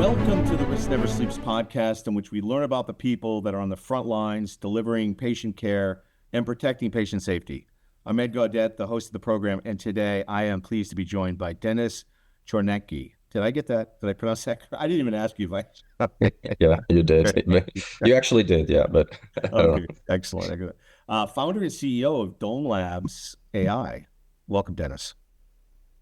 Welcome to the Risk Never Sleeps podcast, in which we learn about the people that are on the front lines, delivering patient care and protecting patient safety. I'm Ed Gaudet, the host of the program, and today I am pleased to be joined by Dennis Chornenky. Did I get that? Did I pronounce that? I didn't even ask you if I... Yeah, you did. You actually did, yeah, but I don't know. Excellent. Founder and CEO of Domelabs AI. Welcome, Dennis.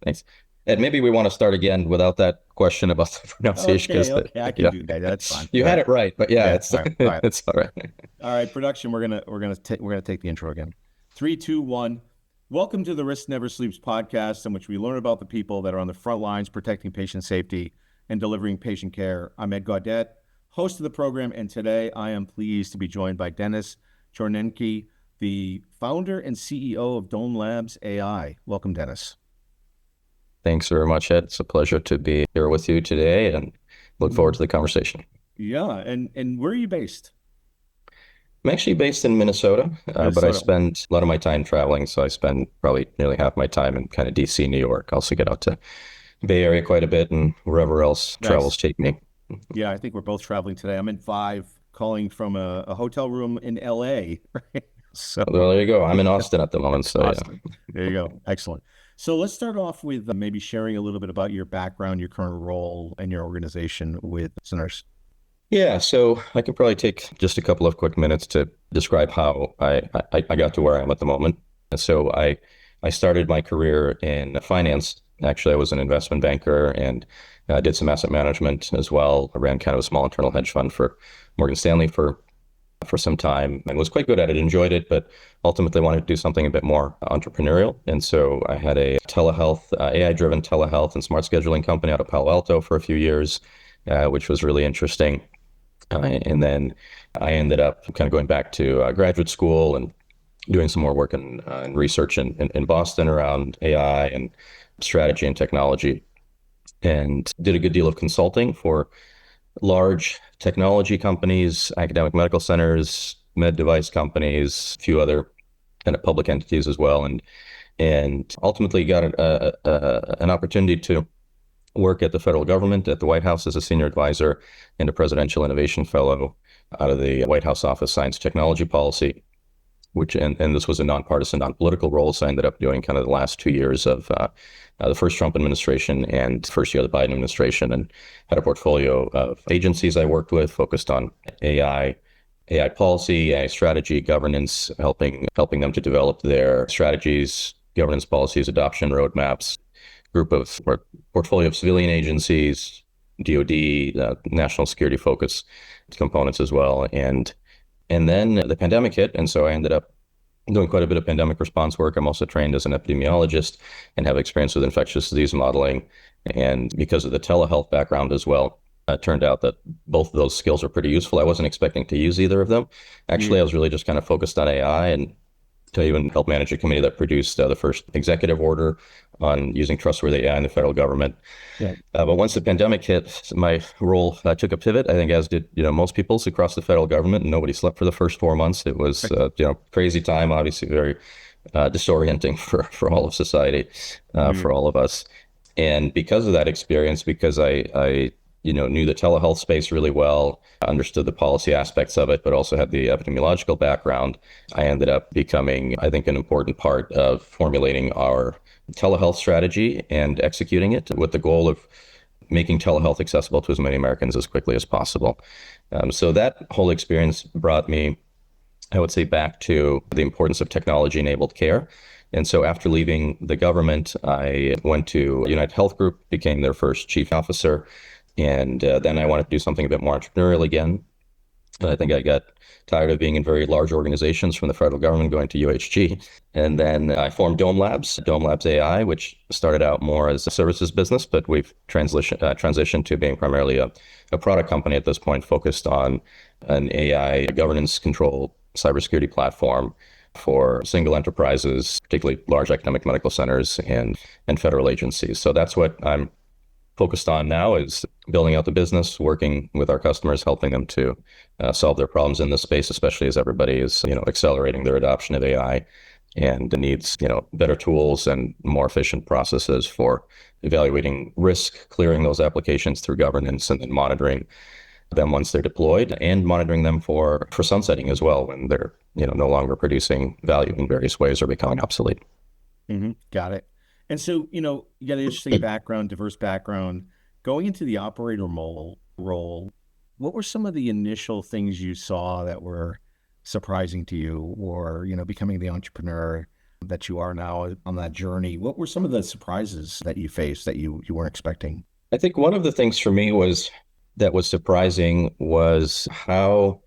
Thanks. Ed, maybe we want to start again without that question about the pronunciation. Okay, I can do that. That's fine. You had it right, but it's all right. It's all right. All right, production. We're gonna take the intro again. 3, 2, 1. Welcome to the Risk Never Sleeps podcast, in which we learn about the people that are on the front lines, protecting patient safety and delivering patient care. I'm Ed Gaudet, host of the program, and today I am pleased to be joined by Dennis Chornenky, the founder and CEO of Domelabs AI. Welcome, Dennis. Thanks very much, Ed. It's a pleasure to be here with you today and look forward to the conversation. Yeah, and where are you based? I'm actually based in Minnesota, but I spend a lot of my time traveling. So I spend probably nearly half my time in kind of DC, New York. I also get out to Bay Area quite a bit and wherever else travels take me. Yeah, I think we're both traveling today. I'm in 5, calling from a hotel room in LA. Right? So well, there you go. I'm in Austin at the moment. So Austin. Yeah. There you go. Excellent. So let's start off with maybe sharing a little bit about your background, your current role, and your organization with listeners. Yeah, so I can probably take just a couple of quick minutes to describe how I got to where I am at the moment. And so I started my career in finance. Actually, I was an investment banker and did some asset management as well. I ran kind of a small internal hedge fund for Morgan Stanley for some time and was quite good at it, enjoyed it, but ultimately wanted to do something a bit more entrepreneurial. And so I had a telehealth, AI-driven telehealth and smart scheduling company out of Palo Alto for a few years, which was really interesting. And then I ended up kind of going back to graduate school and doing some more work in research in Boston around AI and strategy and technology, and did a good deal of consulting for large technology companies, academic medical centers, med device companies, a few other kind of public entities as well, and ultimately got an opportunity to work at the federal government, at the White House as a senior advisor and a presidential innovation fellow out of the White House Office Science Technology Policy, which and this was a nonpartisan, non-political role. So I ended up doing kind of the last 2 years of the first Trump administration and first year of the Biden administration, and had a portfolio of agencies I worked with focused on AI policy, AI strategy, governance, helping them to develop their strategies, governance policies, adoption roadmaps, portfolio of civilian agencies, DoD, national security focus components as well. And then the pandemic hit, and so I ended up doing quite a bit of pandemic response work. I'm also trained as an epidemiologist and have experience with infectious disease modeling. And because of the telehealth background as well, it turned out that both of those skills are pretty useful. I wasn't expecting to use either of them. Actually, I was really just kind of focused on AI, and to even help manage a committee that produced the first executive order on using trustworthy AI in the federal government. Yeah. But once the pandemic hit, my role took a pivot, I think, as did most people's across the federal government, and nobody slept for the first 4 months. It was crazy time, obviously very disorienting for all of society, for all of us. And because of that experience, because I knew the telehealth space really well, understood the policy aspects of it, but also had the epidemiological background, I ended up becoming, I think, an important part of formulating our telehealth strategy and executing it with the goal of making telehealth accessible to as many Americans as quickly as possible. So that whole experience brought me, I would say, back to the importance of technology-enabled care. And so after leaving the government, I went to United Health Group, became their first chief officer. And then I wanted to do something a bit more entrepreneurial again. I think I got tired of being in very large organizations from the federal government, going to UHG. And then I formed Domelabs AI, which started out more as a services business, but we've transitioned to being primarily a product company at this point, focused on an AI governance control cybersecurity platform for single enterprises, particularly large academic medical centers and federal agencies. So that's what I'm focused on now, is building out the business, working with our customers, helping them to solve their problems in this space, especially as everybody is accelerating their adoption of AI and needs, better tools and more efficient processes for evaluating risk, clearing those applications through governance, and then monitoring them once they're deployed, and monitoring them for sunsetting as well when they're no longer producing value in various ways or becoming obsolete. Got it. And so, you got an interesting background, diverse background. Going into the operator role, what were some of the initial things you saw that were surprising to you, or, becoming the entrepreneur that you are now on that journey? What were some of the surprises that you faced that you weren't expecting? I think one of the things for me that was surprising was how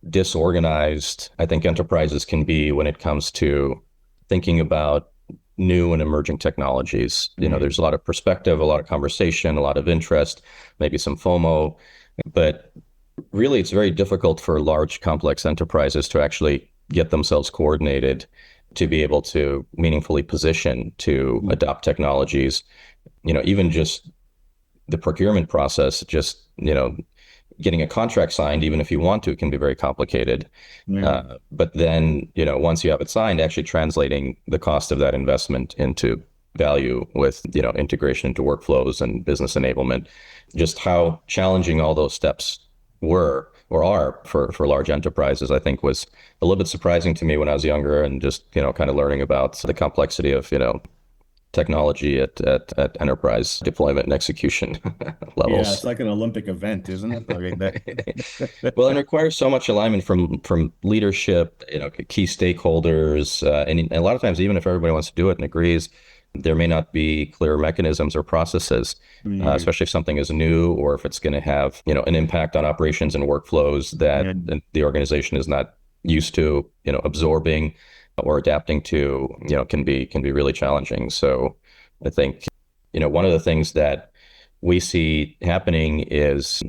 disorganized I think enterprises can be when it comes to thinking about new and emerging technologies. There's a lot of perspective, a lot of conversation, a lot of interest, maybe some FOMO, but really it's very difficult for large, complex enterprises to actually get themselves coordinated to be able to meaningfully position to adopt technologies. Even just the procurement process, just, getting a contract signed, even if you want to, can be very complicated. But then, once you have it signed, actually translating the cost of that investment into value with, integration into workflows and business enablement, just how challenging all those steps were or are for large enterprises, I think was a little bit surprising to me when I was younger, and just, kind of learning about the complexity of, technology at enterprise deployment and execution levels. Yeah, it's like an Olympic event, isn't it? Well, it requires so much alignment from leadership, key stakeholders, and a lot of times, even if everybody wants to do it and agrees, there may not be clear mechanisms or processes, especially if something is new, or if it's going to have, an impact on operations and workflows that the organization is not used to, absorbing or adapting to, can be really challenging. So I think, one of the things that we see happening is,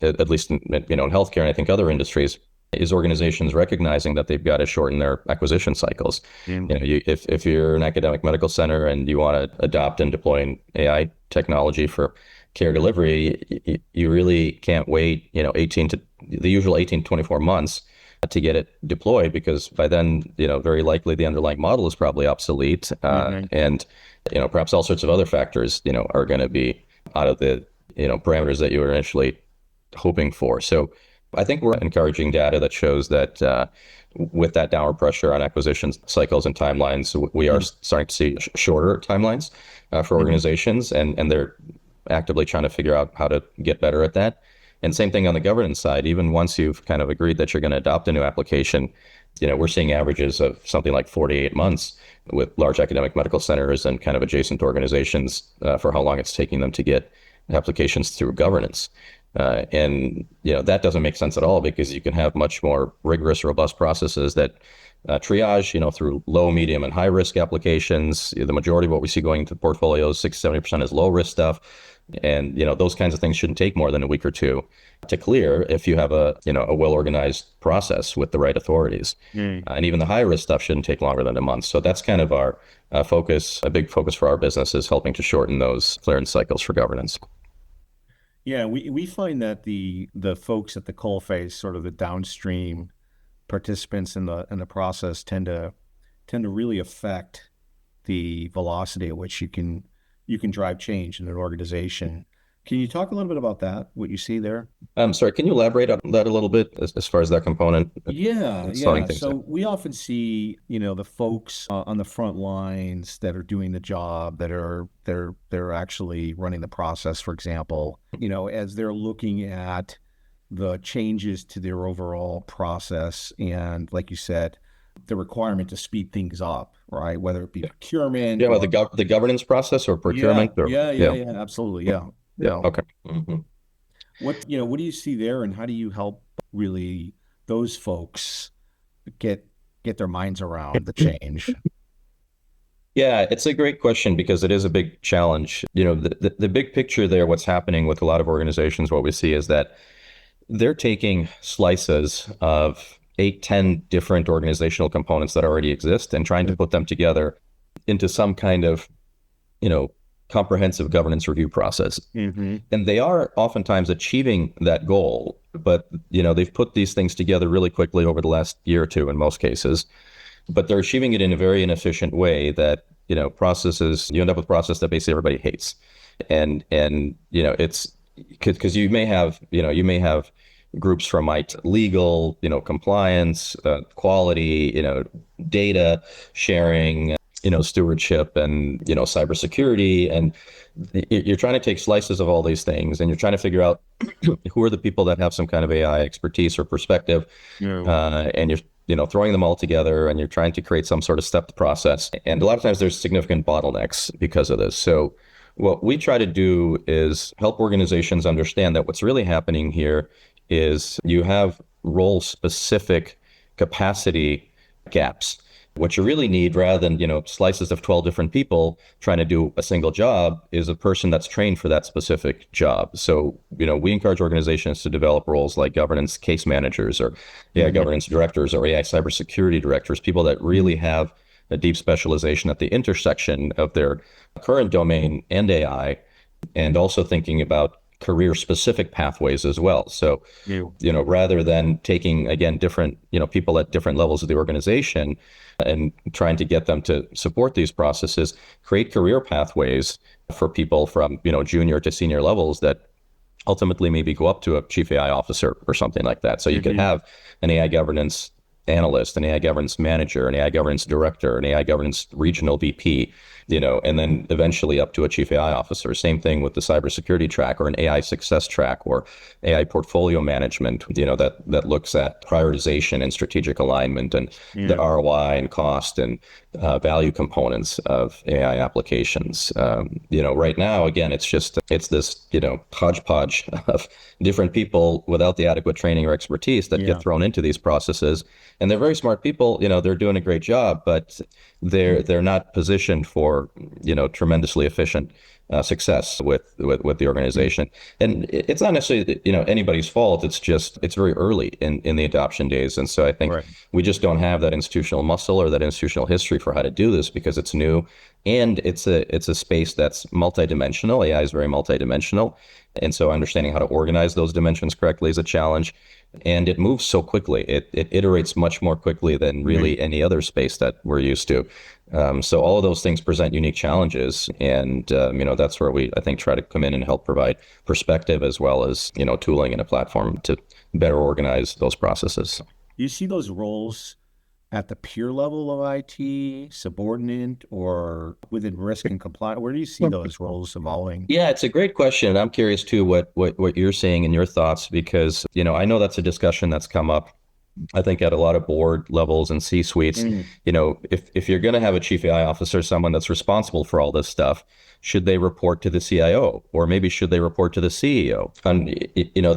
at least in healthcare, and I think other industries, is organizations recognizing that they've got to shorten their acquisition cycles. If you're an academic medical center and you want to adopt and deploy an AI technology for care delivery, you really can't wait, the usual 18 to 24 months to get it deployed, because by then, very likely the underlying model is probably obsolete, and perhaps all sorts of other factors, are going to be out of the parameters that you were initially hoping for. So I think we're encouraging data that shows that with that downward pressure on acquisition cycles and timelines, we are starting to see shorter timelines for organizations, and they're actively trying to figure out how to get better at that. And same thing on the governance side. Even once you've kind of agreed that you're going to adopt a new application, we're seeing averages of something like 48 months with large academic medical centers and kind of adjacent organizations for how long it's taking them to get applications through governance. And that doesn't make sense at all, because you can have much more rigorous, robust processes that triage, through low, medium, and high risk applications. The majority of what we see going into portfolios, 60-70% is low risk stuff. And, those kinds of things shouldn't take more than a week or two to clear if you have a well-organized process with the right authorities. And even the high risk stuff shouldn't take longer than a month. So that's kind of our focus. A big focus for our business is helping to shorten those clearance cycles for governance. Yeah, we find that the folks at the coalface, sort of the downstream participants in the process, tend to really affect the velocity at which you can drive change in an organization. Can you talk a little bit about that, what you see there? I'm sorry, can you elaborate on that a little bit as far as that component? Yeah. So we often see, the folks on the front lines that are doing the job, they're actually running the process, for example, as they're looking at the changes to their overall process, and like you said, the requirement to speed things up, right? Whether it be procurement. Yeah, the governance process or procurement. Yeah, absolutely. Yeah. Okay. What do you see there, and how do you help really those folks get their minds around the change? Yeah, it's a great question, because it is a big challenge. The big picture there, what's happening with a lot of organizations, what we see is that they're taking slices of 8-10 different organizational components that already exist and trying to put them together into some kind of, comprehensive governance review process. And they are oftentimes achieving that goal, but, they've put these things together really quickly over the last year or two in most cases. but they're achieving it in a very inefficient way that, processes, you end up with a process that basically everybody hates. And it's because you may have groups from legal, compliance, quality, data sharing, stewardship, and cybersecurity, and you're trying to take slices of all these things, and you're trying to figure out who are the people that have some kind of AI expertise or perspective, and you're throwing them all together, and you're trying to create some sort of stepped process. And a lot of times there's significant bottlenecks because of this. So what we try to do is help organizations understand that what's really happening here is you have role specific capacity gaps. What you really need, rather than, slices of 12 different people trying to do a single job, is a person that's trained for that specific job. So, we encourage organizations to develop roles like governance case managers, or AI governance directors, or AI cybersecurity directors, people that really have a deep specialization at the intersection of their current domain and AI, and also thinking about career specific pathways as well. So, rather than taking, again, different, people at different levels of the organization and trying to get them to support these processes, create career pathways for people from, junior to senior levels that ultimately maybe go up to a chief AI officer or something like that. So you could have an AI governance analyst, an AI governance manager, an AI governance director, an AI governance regional VP, and then eventually up to a chief AI officer. Same thing with the cybersecurity track, or an AI success track, or AI portfolio management, that looks at prioritization and strategic alignment, and the ROI and cost and value components of AI applications. Right now, again, it's this, hodgepodge of different people without the adequate training or expertise that get thrown into these processes. And they're very smart people, they're doing a great job, but they're not positioned for, tremendously efficient success with the organization. And it's not necessarily, anybody's fault. It's very early in the adoption days. And so I think we just don't have that institutional muscle or that institutional history for how to do this, because it's new, and it's a space that's multidimensional. AI is very multidimensional. And so understanding how to organize those dimensions correctly is a challenge. And it moves so quickly. It iterates much more quickly than really any other space that we're used to. So all of those things present unique challenges. And, that's where we, I think, try to come in and help provide perspective, as well as, tooling and a platform to better organize those processes. You see those roles at the peer level of IT, subordinate, or within risk and compliance? Where do you see those roles evolving? Yeah, it's a great question. I'm curious too what you're seeing and your thoughts, because, I know that's a discussion that's come up, I think, at a lot of board levels and C-suites. If you're going to have a chief AI officer, someone that's responsible for all this stuff, should they report to the CIO, or maybe should they report to the CEO? And,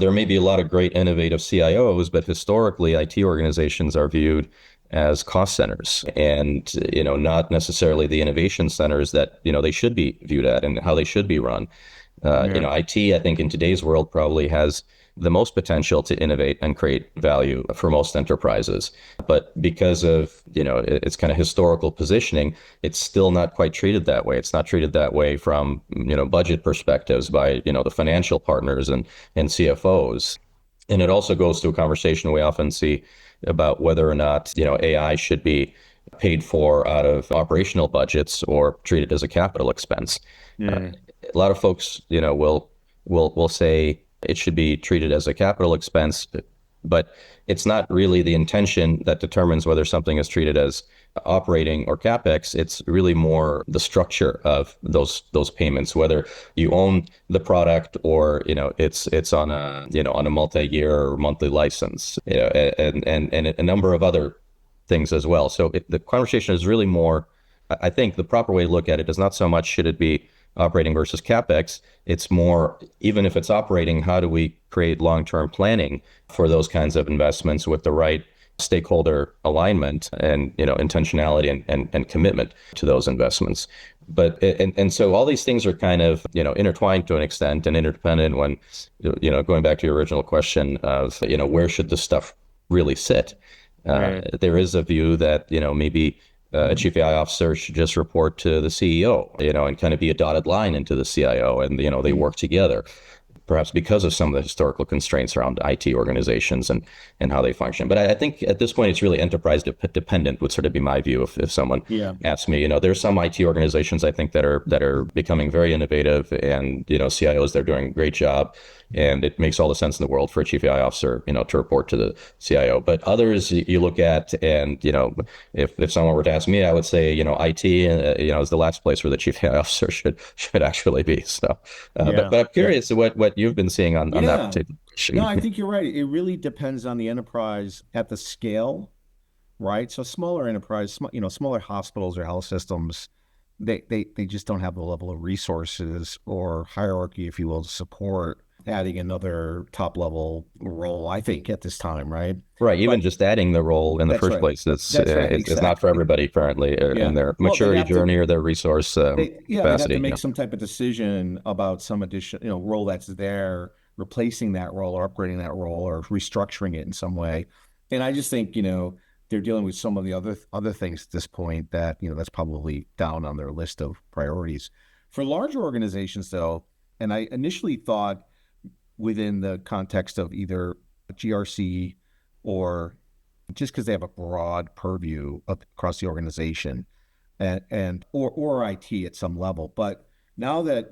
there may be a lot of great innovative CIOs, but historically IT organizations are viewed as cost centers, and, not necessarily the innovation centers that, they should be viewed at and how they should be run. IT, I think, in today's world probably has the most potential to innovate and create value for most enterprises. But because of, its kind of historical positioning, it's still not quite treated that way. It's not treated that way from, budget perspectives by, the financial partners and CFOs. And it also goes to a conversation we often see about whether or not, AI should be paid for out of operational budgets or treated as a capital expense. A lot of folks, will say it should be treated as a capital expense, but it's not really the intention that determines whether something is treated as operating or CapEx. It's really more the structure of those payments, whether you own the product or, it's on a multi-year or monthly license, and a number of other things as well. So the conversation is really more, I think the proper way to look at it is not so much should it be operating versus CapEx. It's more, even if it's operating, how do we create long-term planning for those kinds of investments with the right stakeholder alignment and, intentionality and commitment to those investments. But, and so all these things are kind of, intertwined to an extent and interdependent when, going back to your original question of, where should this stuff really sit? There is a view that, maybe a chief AI officer should just report to the CEO, and kind of be a dotted line into the CIO, and, they work together. perhaps because of some of the historical constraints around IT organizations and how they function. But I think at this point, it's really enterprise dependent would sort of be my view. If someone Yeah. asks me, there's some IT organizations I think that are becoming very innovative, and CIOs, they're doing a great job, and it makes all the sense in the world for a chief AI officer, to report to the CIO. But others you look at, and if someone were to ask me, I would say IT, is the last place where the chief AI officer should actually be. So, but Yeah. I'm Yeah. curious what you've been seeing on that Yeah. particular No, issue. I think you're right. It really depends on the enterprise at the scale, right? So smaller enterprise, smaller hospitals or health systems, they just don't have the level of resources or hierarchy, if you will, to support adding another top level role, I think, at this time, right? Right. Even But just adding the role in the that's first right. place That's right. is not for Exactly. everybody currently in Yeah. their Well, maturity journey or their resource they'd have to capacity. make some type of decision about some additional, role that's there, replacing that role or upgrading that role or restructuring it in some way. And I just think, they're dealing with some of the other things at this point that, that's probably down on their list of priorities. For larger organizations, though, and I initially thought within the context of either GRC or just because they have a broad purview across the organization or IT at some level. But now that,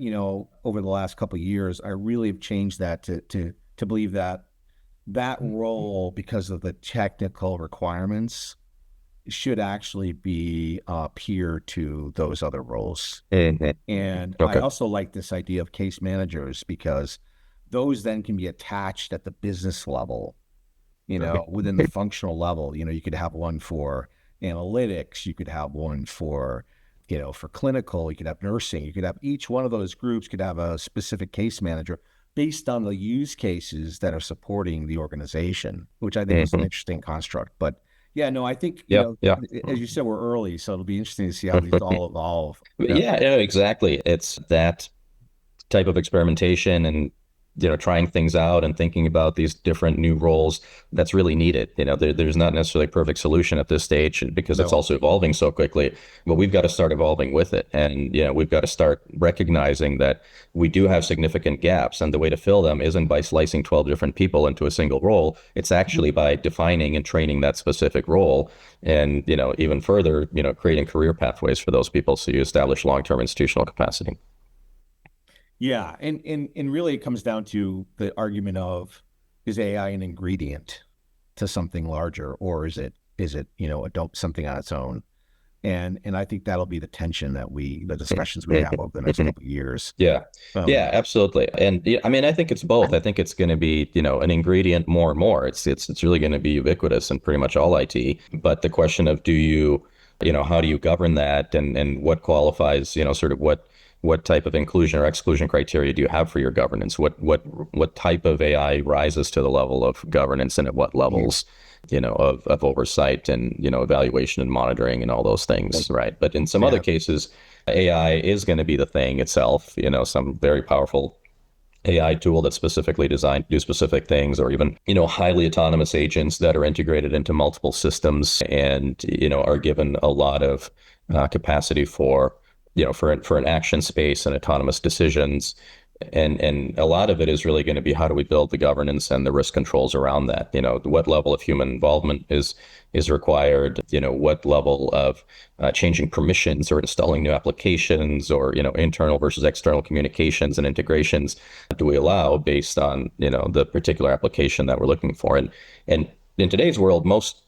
over the last couple of years, I really have changed that to believe that that role, because of the technical requirements, should actually be peer to those other roles. Mhm. And I Okay. also like this idea of case managers because those then can be attached at the business level, within the functional level. You could have one for analytics, you could have one for, for clinical, you could have nursing, you could have each one of those groups could have a specific case manager based on the use cases that are supporting the organization, which I think is an Mhm. interesting construct. But yeah, no, I think, Yeah. Yeah. as you said, we're early, so it'll be interesting to see how these all evolve. Yeah. Yeah, yeah, exactly. It's that type of experimentation and trying things out and thinking about these different new roles that's really needed. There's not necessarily a perfect solution at this stage because it's No. also evolving so quickly, but we've got to start evolving with it. And we've got to start recognizing that we do have significant gaps, and the way to fill them isn't by slicing 12 different people into a single role. It's actually by defining and training that specific role, and even further, creating career pathways for those people so you establish long-term institutional capacity. Yeah, and really it comes down to the argument of, is AI an ingredient to something larger, or is it something on its own? And I think that'll be the tension the discussions we have over the next couple of years. Yeah. Um, Yeah, absolutely. And yeah, I mean, I think it's both. I think it's going to be, an ingredient more and more. It's really going to be ubiquitous in pretty much all IT. But the question of how do you govern that, and what qualifies, sort of what type of inclusion or exclusion criteria do you have for your governance? What type of AI rises to the level of governance, and at what levels, of oversight and, evaluation and monitoring and all those things, right? But in some other yeah, cases, AI is going to be the thing itself, some very powerful AI tool that's specifically designed to do specific things, or even, highly autonomous agents that are integrated into multiple systems and, are given a lot of capacity for, for an action space and autonomous decisions. And a lot of it is really going to be, how do we build the governance and the risk controls around that? What level of human involvement is required? What level of changing permissions or installing new applications, or internal versus external communications and integrations do we allow based on the particular application that we're looking for? And in today's world, most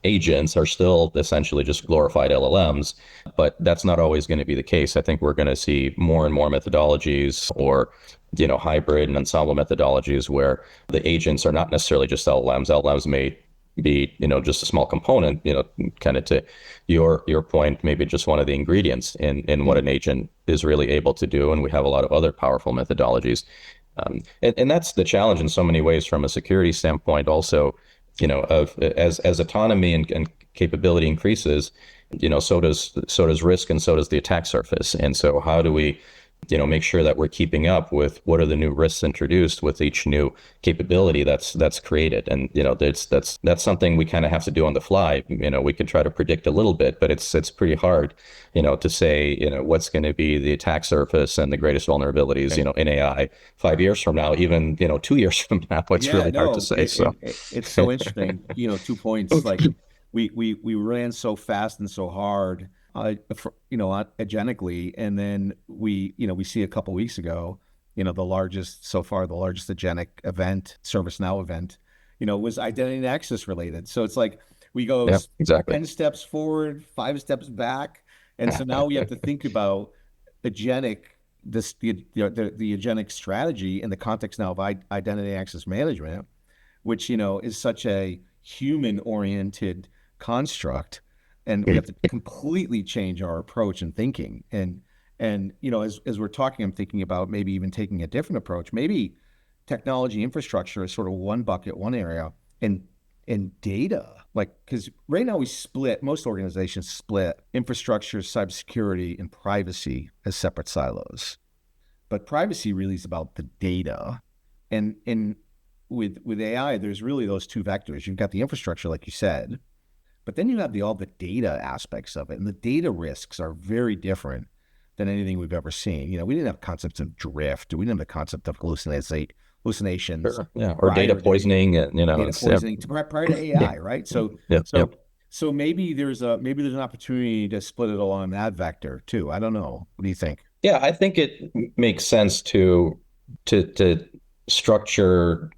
agents are still essentially just glorified LLMs, but that's not always going to be the case. I think we're going to see more and more methodologies, or hybrid and ensemble methodologies, where the agents are not necessarily just LLMs. LLMs may be just a small component, kind of to your point, maybe just one of the ingredients in what an agent is really able to do. And we have a lot of other powerful methodologies, and that's the challenge in so many ways from a security standpoint also. Of as autonomy and capability increases, so does risk, and so does the attack surface. And so how do we make sure that we're keeping up with what are the new risks introduced with each new capability that's created. And that's something we kind of have to do on the fly. We can try to predict a little bit, but it's pretty hard, to say, what's going to be the attack surface and the greatest vulnerabilities, Right. in AI 5 years from now, even 2 years from now. It's Yeah, really hard to no, say. So it's so interesting. 2 points. Like we ran so fast and so hard, agenically, and then we see a couple weeks ago, the largest agenic event, ServiceNow event, was identity and access related. So it's like we go yeah, exactly. 10 steps forward, 5 steps back, and so now we have to think about agenic the agenic strategy in the context now of identity access management, which is such a human oriented construct, and we have to completely change our approach and thinking. And as we're talking, I'm thinking about maybe even taking a different approach. Maybe technology infrastructure is sort of one bucket, one area, and data, like, because right now most organizations split infrastructure, cybersecurity, and privacy as separate silos. But privacy really is about the data. And with AI, there's really those two vectors. You've got the infrastructure, like you said, but then you have all the data aspects of it. And the data risks are very different than anything we've ever seen. We didn't have concepts of drift. We didn't have the concept of hallucinations Sure. Yeah. Or data prior to poisoning, and data it's yeah, poisoning, prior to AI, right? So yeah, yeah. so so maybe there's an opportunity to split it along that vector too. I don't know. What do you think? Yeah, I think it makes sense to structure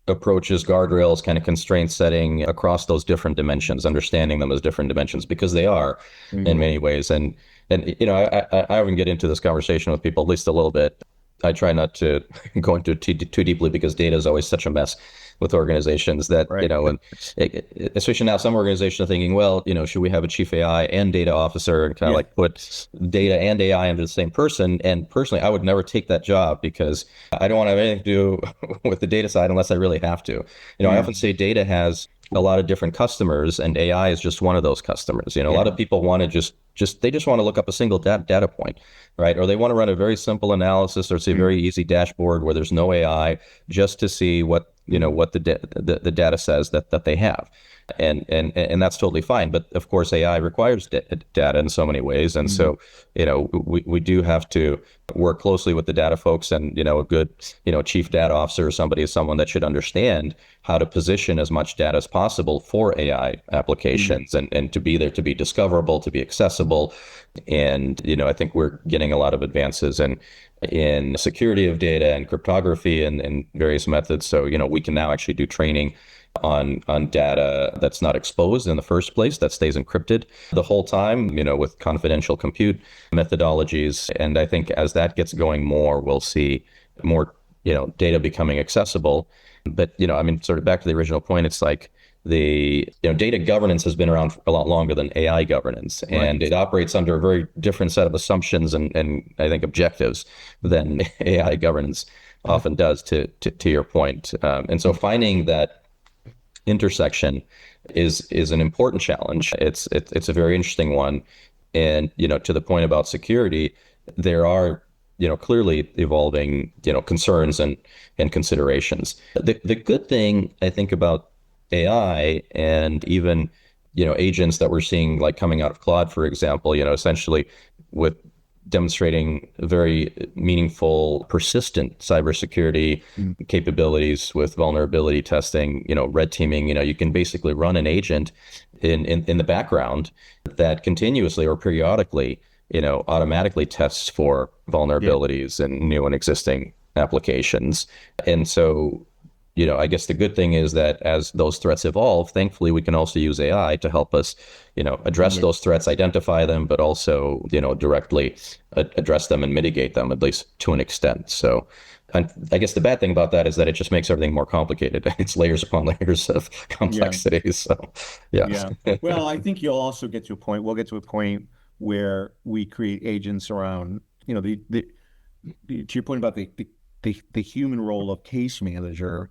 approaches, guardrails, kind of constraint setting across those different dimensions, understanding them as different dimensions, because they are in Mm-hmm. many ways. And I often get into this conversation with people, at least a little bit. I try not to go into it too deeply, because data is always such a mess with organizations that, Right. and especially now some organizations are thinking, well, should we have a chief AI and data officer, and kind of Yeah. like put data and AI under the same person? And personally, I would never take that job, because I don't want to have anything to do with the data side unless I really have to. I Yeah. often say data has a lot of different customers, and AI is just one of those customers. A lot Yeah. of people want to they just want to look up a single data point, right? Or they want to run a very simple analysis, or see a Mm. very easy dashboard where there's no AI, just to see what what the data says that they have. And that's totally fine. But of course, AI requires data in so many ways. And Mm. so, we do have to work closely with the data folks, and, a good, chief data officer or somebody is someone that should understand how to position as much data as possible for AI Mm. applications, and to be there, to be discoverable, to be accessible. And, I think we're getting a lot of advances in security of data and cryptography, and various methods. So, we can now actually do training on data that's not exposed in the first place, that stays encrypted the whole time, with confidential compute methodologies. And I think as that gets going more, we'll see more, data becoming accessible. But, I mean, sort of back to the original point, it's like the data governance has been around a lot longer than AI governance, Right. and it operates under a very different set of assumptions, and I think objectives, than AI governance often does, to your point. And so finding that intersection is an important challenge. It's a very interesting one. And, to the point about security, there are, clearly evolving, concerns and considerations. The good thing I think about AI, and even, agents that we're seeing, like coming out of Claude, for example, essentially with demonstrating very meaningful, persistent cybersecurity Mm. capabilities with vulnerability testing, red teaming. You can basically run an agent in the background that continuously or periodically, automatically tests for Yeah. vulnerabilities in new and existing applications. And so, I guess the good thing is that as those threats evolve, thankfully, we can also use AI to help us, address Right. those threats, identify them, but also, directly address them and mitigate them, at least to an extent. So, and I guess the bad thing about that is that it just makes everything more complicated. It's layers upon layers of Yeah. complexity. So, yeah. Yeah. Well, I think you'll also get to a point. We'll get to a point where we create agents around, to your point about the human role of case manager.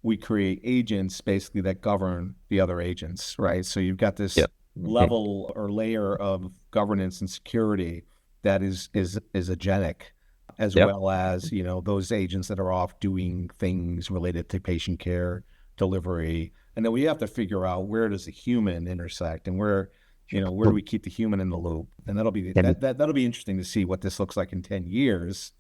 We create agents basically that govern the other agents, right? So you've got this Yeah. Mhm. level or layer of governance and security that is agenic, as Yep. well as, those agents that are off doing things related to patient care delivery. And then we have to figure out, where does the human intersect, and where do we keep the human in the loop? And And that'll be interesting to see what this looks like in 10 years.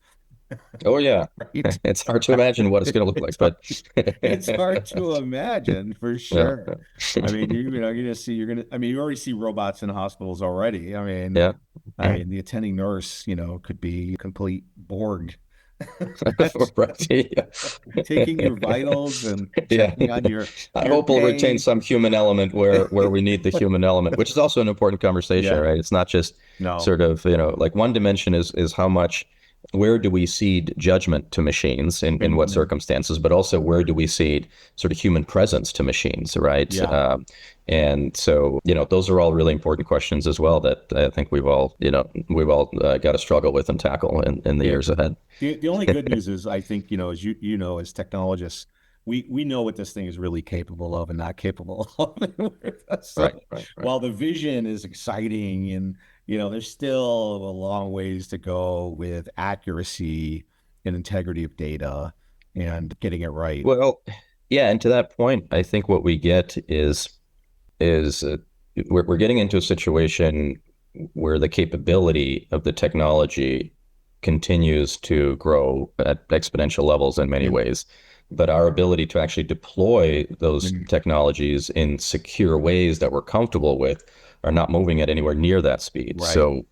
oh yeah, Right? it's hard to imagine what it's going to look It's like, hard, but it's hard to imagine, for yeah, sure. I mean, you already see robots in hospitals already. yeah, The attending nurse, could be a complete Borg. That's right. Yeah. taking your vitals and Yeah. checking on I your hope we'll retain pay. some human element where we need the human element, which is also an important conversation, Yeah. right? It's not just No. sort of, like one dimension is how much, where do we cede judgment to machines in what Mhm. circumstances, but also where do we cede sort of human presence to machines, right? Yeah. And so, those are all really important questions as well that I think we've all got to struggle with and tackle in the Yeah. years ahead. The only good news is, I think, as as technologists, we know what this thing is really capable of and not capable of. Right, So right, right. while the vision is exciting, and there's still a long ways to go with accuracy and integrity of data and getting it right. Well, yeah, and to that point, I think what we get is we're getting into a situation where the capability of the technology continues to grow at exponential levels in many Yeah. ways, but our ability to actually deploy those Mhm. technologies in secure ways that we're comfortable with are not moving at anywhere near that speed. Right. So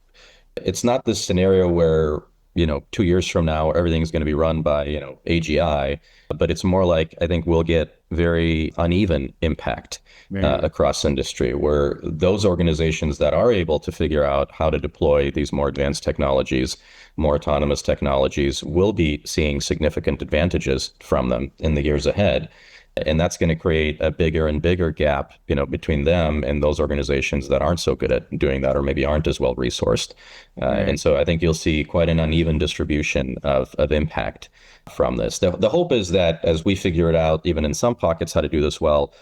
it's not this scenario where 2 years from now everything's going to be run by AGI, but it's more like I think we'll get very uneven impact Yeah. across industry, where those organizations that are able to figure out how to deploy these more advanced technologies, more autonomous technologies, will be seeing significant advantages from them in the years ahead. And that's going to create a bigger and bigger gap, between them and those organizations that aren't so good at doing that, or maybe aren't as well resourced. And Right. so I think you'll see quite an uneven distribution of impact from this. The hope is that as we figure it out, even in some pockets, how to do this well,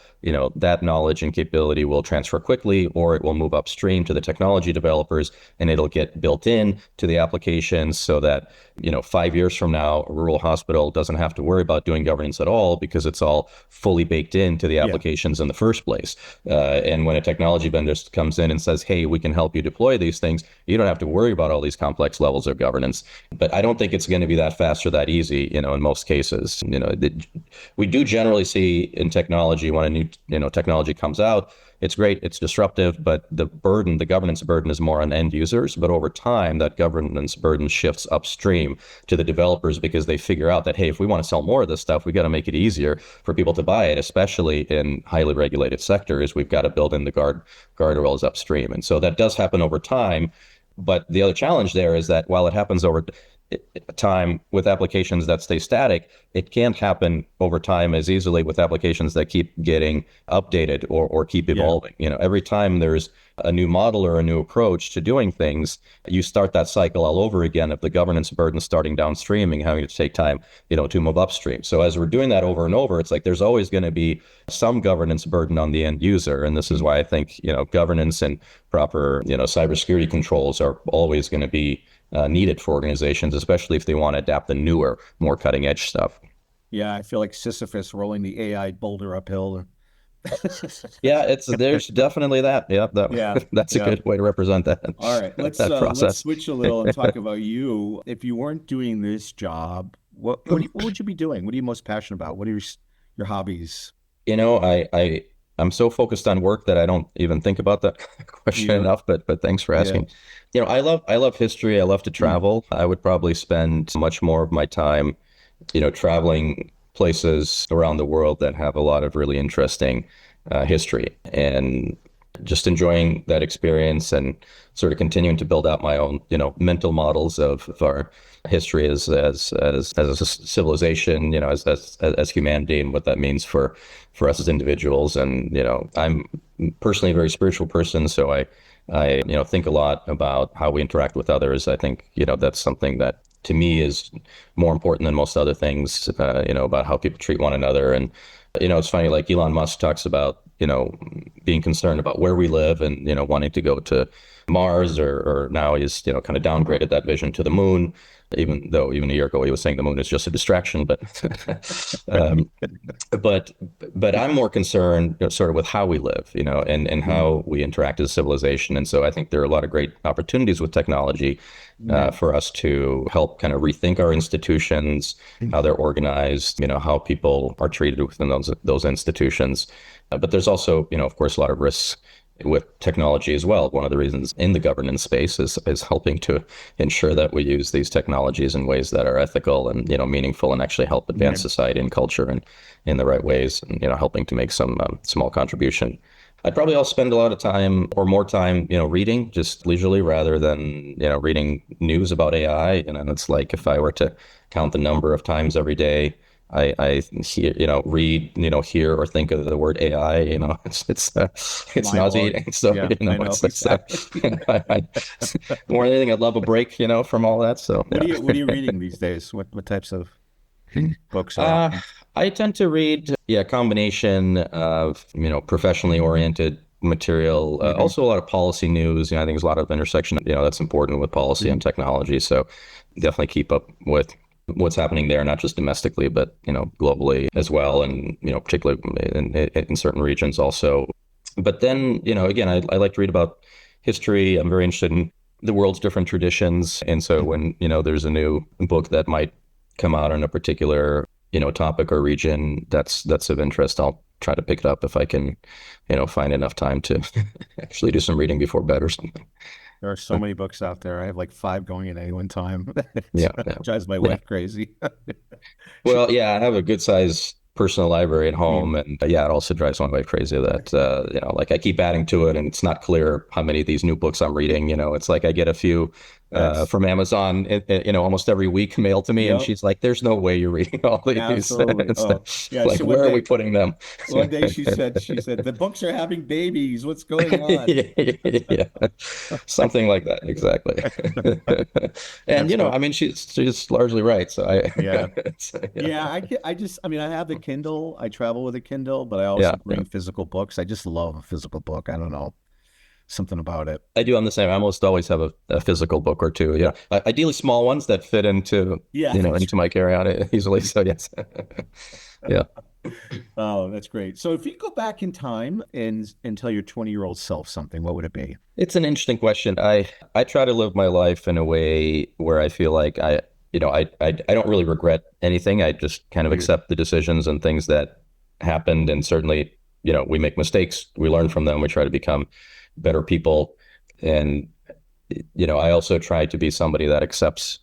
that knowledge and capability will transfer quickly, or it will move upstream to the technology developers, and it'll get built in to the applications so that, 5 years from now, a rural hospital doesn't have to worry about doing governance at all because it's all fully baked into the Yeah. applications in the first place. And when a technology vendor comes in and says, hey, we can help you deploy these things, you don't have to worry about all these complex levels of governance. But I don't think it's going to be that fast or that easy, in most cases. We do generally see in technology, when a new, technology comes out, it's great, it's disruptive, but the governance burden is more on end users. But over time, that governance burden shifts upstream to the developers, because they figure out that, hey, if we want to sell more of this stuff, we got to make it easier for people to buy it, especially in highly regulated sectors. We've got to build in the guardrails upstream. And so that does happen over time. But the other challenge there is that while it happens over time with applications that stay static, it can't happen over time as easily with applications that keep getting updated or keep Yeah. evolving. Every time there's a new model or a new approach to doing things, you start that cycle all over again of the governance burden starting downstream and having to take time, to move upstream. So as we're doing that over and over, it's like there's always going to be some governance burden on the end user. And this is why I think, governance and proper, cybersecurity controls are always going to be needed for organizations, especially if they want to adapt the newer, more cutting edge stuff. Yeah. I feel like Sisyphus rolling the AI boulder uphill. Yeah, there's definitely that. Yeah, Yeah. that's a Yeah. good way to represent that All right. Let's that let's process. switch a little and talk about you. If you weren't doing this job, what would you be doing? What are you most passionate about? What are your hobbies? I'm so focused on work that I don't even think about that question You enough. But thanks for Yeah. asking. I love history. I love to Mm. travel. I would probably spend much more of my time, traveling places around the world that have a lot of really interesting history, and just enjoying that experience and sort of continuing to build out my own, mental models of our history as a civilization, as humanity, and what that means for us as individuals. And I'm personally a very spiritual person, so I think a lot about how we interact with others. I think that's something that to me is more important than most other things. About how people treat one another. And it's funny, like Elon Musk talks about being concerned about where we live, and wanting to go to Mars, or now he's, kind of downgraded that vision to the moon, even though even a year ago he was saying the moon is just a distraction. Um, but but I'm more concerned, sort of with how we live, and how we interact as a civilization. And so I think there are a lot of great opportunities with technology for us to help kind of rethink our institutions, how they're organized, how people are treated within those institutions. But there's also, of course, a lot of risks with technology as well. One of the reasons in the governance space is helping to ensure that we use these technologies in ways that are ethical and, meaningful, and actually help advance society and culture and in the right ways, and, helping to make some small contribution. I'd probably also spend a lot of time, or more time, reading just leisurely, rather than, reading news about AI. It's like, if I were to count the number of times every day I hear, read, hear or think of the word AI, it's nauseating. So, Yeah, I know, exactly. More than anything, I'd love a break, from all that. So, What are you reading these days? What types of books are out uh, there? I tend to read, a combination of, professionally oriented material, also a lot of policy news. I think there's a lot of intersection, that's important with policy and technology. So definitely keep up with what's happening there, not just domestically, but, globally as well. And, particularly in certain regions also. But then, again, I like to read about history. I'm very interested in the world's different traditions. And so when, there's a new book that might come out on a particular, topic or region that's of interest, I'll try to pick it up if I can, find enough time to actually do some reading before bed or something. There are so many books out there. I have like 5 going at any one time. Yeah, It drives my yeah. wife crazy. Well, yeah, I have a good size personal library at Mm. home, and it also drives my wife crazy that like I keep adding to it, and it's not clear how many of these new books I'm reading. It's like I get a few That's from Amazon, almost every week mailed to me, and Yep, she's like, "There's no way you're reading all these." absolutely. It's Oh, yeah. like, So where are we putting them? one day she said, the books are having babies. What's going on? Yeah, something like that, exactly. And That's fun. I mean, she's largely right. So Yeah. yeah, Yeah, I mean, I have the Kindle. I travel with a Kindle, but I also yeah. bring physical books. I just love a physical book. I don't know, something about it. I do. I'm the same. I almost always have a physical book or two. Ideally small ones that fit into Yeah, that's into my carry-on easily. So yes, yeah. Oh, that's great. So if you go back in time and tell your 20-year-old self something, what would it be? It's an interesting question. I try to live my life in a way where I feel like I don't really regret anything. I just kind of Mm. accept the decisions and things that happened, and certainly we make mistakes, we learn from them, we try to become better people, and I also try to be somebody that accepts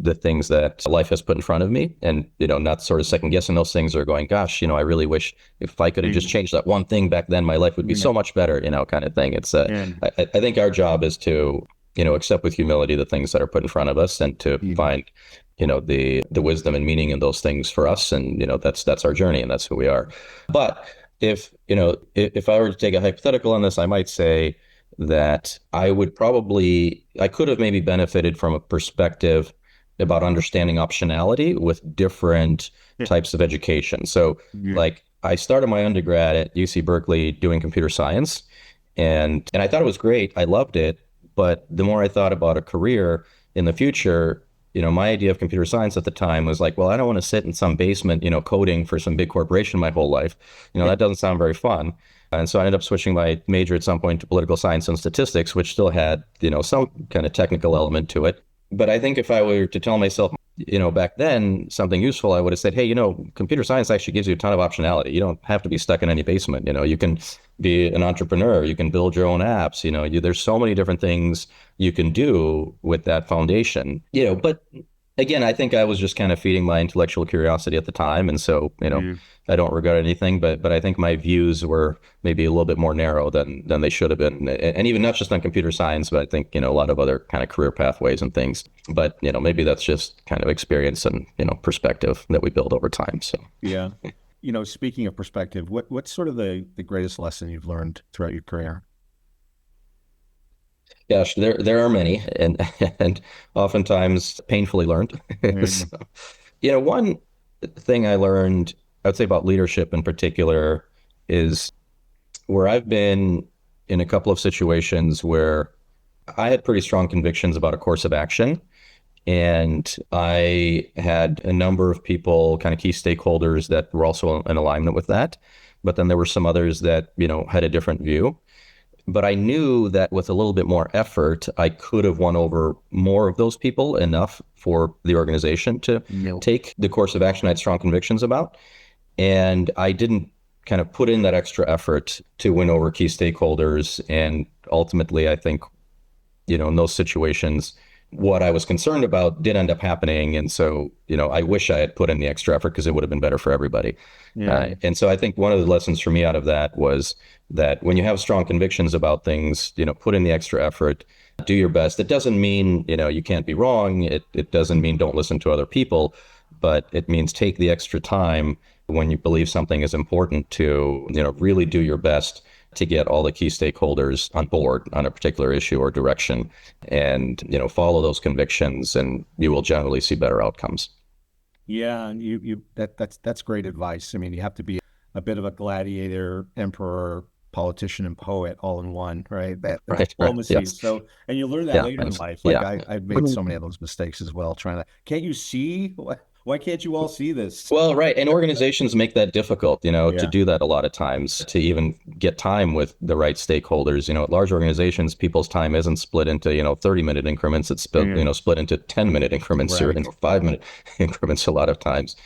the things that life has put in front of me, and not sort of second guessing those things or going, gosh, I really wish if I could have just Mm. changed that one thing back then, my life would be Yeah. so much better, kind of thing. It's And I think our job is to accept with humility the things that are put in front of us, and to mm, find the wisdom and meaning in those things for us, and that's our journey, and that's who we are. But if I were to take a hypothetical on this, I might say that I could have maybe benefited from a perspective about understanding optionality with different types of education. So, yeah. like, I started my undergrad at UC Berkeley doing computer science, and I thought it was great. I loved it. But the more I thought about a career in the future, my idea of computer science at the time was like, well, I don't want to sit in some basement, coding for some big corporation my whole life. That doesn't sound very fun. And so I ended up switching my major at some point to political science and statistics, which still had, some kind of technical element to it. But I think if I were to tell myself, back then something useful, I would have said, hey, computer science actually gives you a ton of optionality. You don't have to be stuck in any basement. You can be an entrepreneur. You can build your own apps. There's so many different things you can do with that foundation. But again, I think I was just kind of feeding my intellectual curiosity at the time, and so Mm. I don't regret anything. But I think my views were maybe a little bit more narrow than they should have been, and even not just on computer science, but I think a lot of other kind of career pathways and things. But maybe that's just kind of experience and perspective that we build over time. So Yeah. Speaking of perspective, what's sort of the greatest lesson you've learned throughout your career? gosh, there are many, and and oftentimes painfully learned. So, Mm. one thing I learned, I'd say about leadership in particular, is where I've been in a couple of situations where I had pretty strong convictions about a course of action. And I had a number of people, kind of key stakeholders that were also in alignment with that. But then there were some others that, had a different view. But I knew that with a little bit more effort, I could have won over more of those people enough for the organization to take the course of action I had strong convictions about. And I didn't kind of put in that extra effort to win over key stakeholders. And ultimately, I think, in those situations, what I was concerned about did end up happening. And so, I wish I had put in the extra effort because it would have been better for everybody. Yeah. And so I think one of the lessons for me out of that was that when you have strong convictions about things, put in the extra effort, do your best. It doesn't mean, you can't be wrong. It doesn't mean don't listen to other people, but it means take the extra time when you believe something is important to, really do your best to get all the key stakeholders on board on a particular issue or direction, and follow those convictions, and you will generally see better outcomes. Yeah, and that's great advice. I mean, you have to be a bit of a gladiator, emperor, politician, and poet all in one, right? That Right. diplomacy. Yes. So, and you learn that Yeah. later in Thanks. life. Like Yeah. I've made so many of those mistakes as well. Can't you see? Why can't you all see this? Well, right. And organizations make that difficult, to Yeah. do that a lot of times, to even get time with the right stakeholders. At large organizations, people's time isn't split into, 30-minute increments. It's split, split into 10-minute increments or Right. 5-minute increments a lot of times.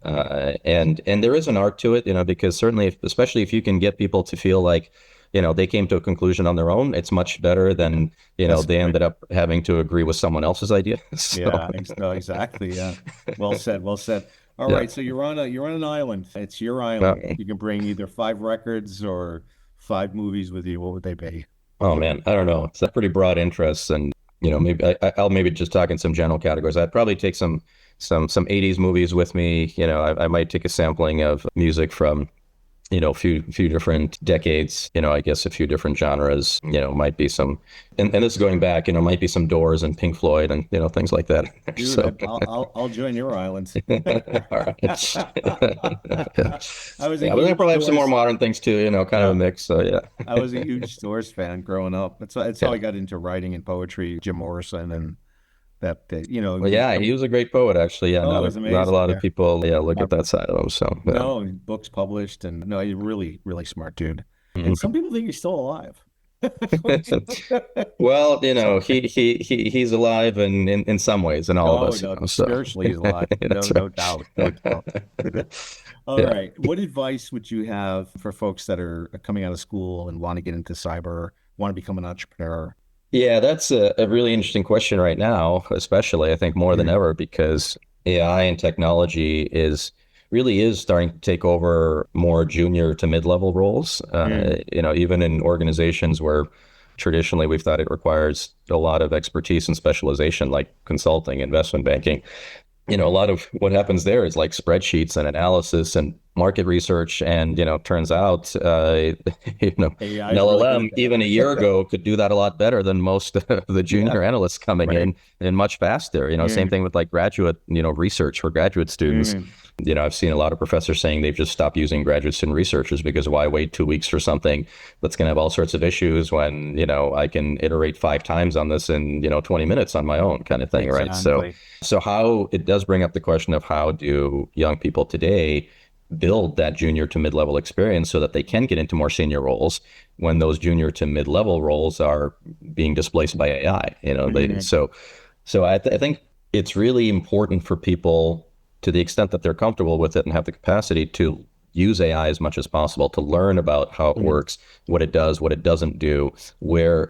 And there is an art to it, because certainly, especially if you can get people to feel like, they came to a conclusion on their own, it's much better than, they ended up having to agree with someone else's idea. So, Yeah, no, exactly. Yeah. Well said. Well said. All yeah. right. So you're on an island. It's your island. You can bring either 5 records or 5 movies with you. What would they be? Oh man, I don't know. It's a pretty broad interest, and maybe I'll maybe just talk in some general categories. I'd probably take some 80s movies with me. I might take a sampling of music from a few different decades, I guess a few different genres, might be some, and this is going back, might be some Doors and Pink Floyd and, things like that. Dude, So, I'll join your island. all right. I was a Yeah, but they huge probably have some more Doors. modern things too, kind of a Yeah, mix. So yeah. I was a huge Doors fan growing up. That's how Yeah. I got into writing and poetry. Jim Morrison and Well, yeah, he was a great poet, actually. Yeah, oh, it not was a amazing. lot of Yeah. people, look Uh, at that side of him. So, yeah. No, books published, and no, he's really, really smart dude. And Mhm. some people think he's still alive. Well, So, he's alive in some ways, in all of oh us, no, so spiritually he's alive. No, that's no doubt, no right. doubt. All Yeah. right. What advice would you have for folks that are coming out of school and want to get into cyber, want to become an entrepreneur? Yeah, that's a really interesting question right now, especially I think more than ever, because AI and technology really is starting to take over more junior to mid-level roles. Mm. Even in organizations where traditionally we've thought it requires a lot of expertise and specialization, like consulting, investment banking. A lot of what happens there is like spreadsheets and analysis and market research. And, turns out, AI an is really good LLM at even a year ago could do that a lot better than most of the that. junior analysts coming Right. in, and much faster. Same Mm. thing with like graduate, research for graduate students. Mm. I've seen a lot of professors saying they've just stopped using graduate student researchers because why wait 2 weeks for something that's going to have all sorts of issues when, I can iterate 5 times on this in, 20 minutes on my own kind of thing. Right. Exactly. So how it does bring up the question of how do young people today build that junior to mid-level experience so that they can get into more senior roles when those junior to mid-level roles are being displaced by AI. Mm. So I think it's really important for people, to the extent that they're comfortable with it and have the capacity, to use AI as much as possible, to learn about how it works, what it does, what it doesn't do, where,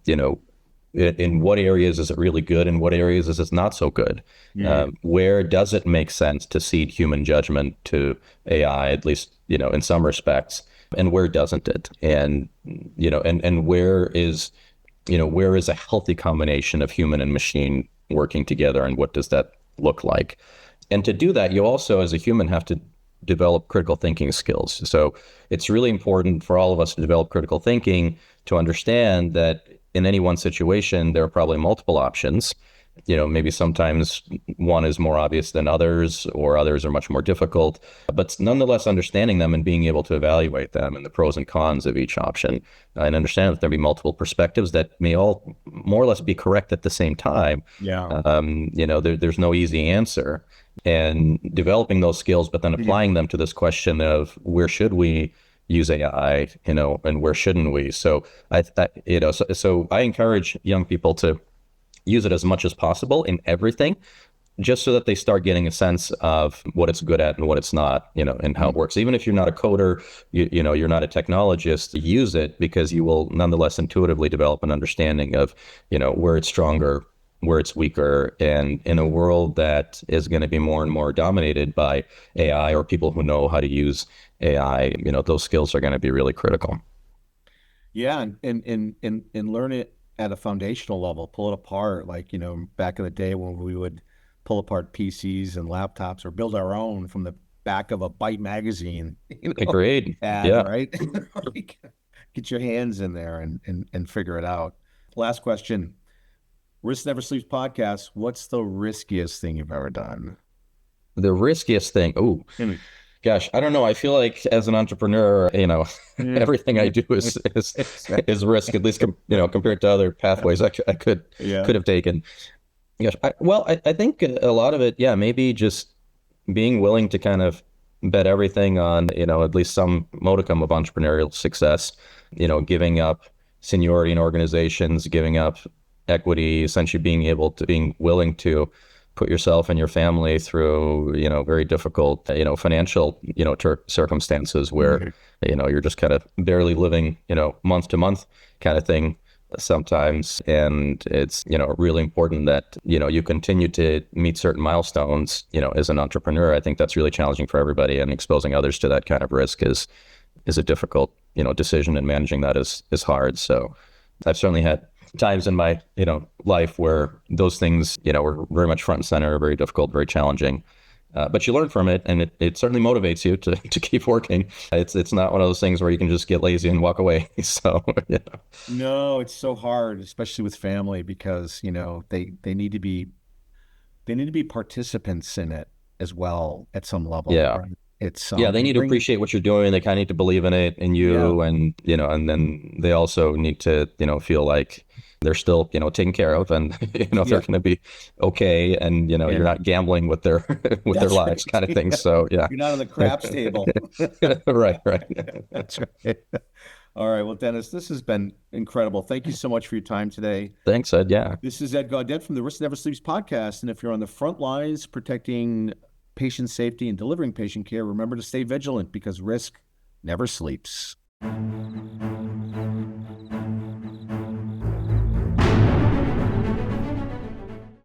in what areas is it really good and what areas is it not so good? Mm. Where does it make sense to cede human judgment to AI, at least, in some respects, and where doesn't it? And, and where is a healthy combination of human and machine working together, and what does that look like? And to do that, you also, as a human, have to develop critical thinking skills. So it's really important for all of us to develop critical thinking, to understand that in any one situation, there are probably multiple options. maybe sometimes one is more obvious than others, or others are much more difficult, but nonetheless understanding them and being able to evaluate them and the pros and cons of each option, and understand that there'll be multiple perspectives that may all more or less be correct at the same time. Yeah. There's no easy answer, and developing those skills, but then applying them to this question of where should we use AI, and where shouldn't we? So so I encourage young people to use it as much as possible in everything, just so that they start getting a sense of what it's good at and what it's not, and how it works. Even if you're not a coder, you're not a technologist, use it, because you will nonetheless intuitively develop an understanding of, where it's stronger, where it's weaker. And in a world that is going to be more and more dominated by AI, or people who know how to use AI, those skills are going to be really critical. Yeah, and learn it at a foundational level, pull it apart. Like, back in the day when we would pull apart PCs and laptops, or build our own from the back of a Byte magazine, Agreed. ad, Yeah. right? Like, get your hands in there and figure it out. Last question. Risk Never Sleeps podcast. What's the riskiest thing you've ever done? The riskiest thing. Oh, gosh, I don't know. I feel like as an entrepreneur, everything I do is risk, at least compared to other pathways I could have taken. Gosh, I think a lot of it, yeah, maybe just being willing to kind of bet everything on, at least some modicum of entrepreneurial success, giving up seniority in organizations, giving up equity, essentially being willing to put yourself and your family through, very difficult, financial, circumstances where, you're just kind of barely living, month to month kind of thing sometimes. And it's, really important that, you continue to meet certain milestones, as an entrepreneur. I think that's really challenging for everybody, and exposing others to that kind of risk is a difficult, decision, and managing that is hard. So I've certainly had times in my, life where those things, were very much front and center, very difficult, very challenging. But you learn from it, and it certainly motivates you to keep working. It's not one of those things where you can just get lazy and walk away. So, yeah. No, it's so hard, especially with family, because, they need to be participants in it as well at some level. Yeah. Right? It's Yeah, they need to appreciate what you're doing. They kind of need to believe in it, in yeah, you, and and then they also need to, feel like they're still, taken care of, and they're yeah, going to be okay, and you're not gambling with their with their that's lives, right. kind of thing. Yeah. So yeah, You're not on the craps table. right, right. That's right. All right. Well, Dennis, this has been incredible. Thank you so much for your time today. Thanks, Ed. Yeah, This is Ed Gaudet from the Risk Never Sleeps podcast. And if you're on the front lines protecting patient safety and delivering patient care, remember to stay vigilant, because risk never sleeps.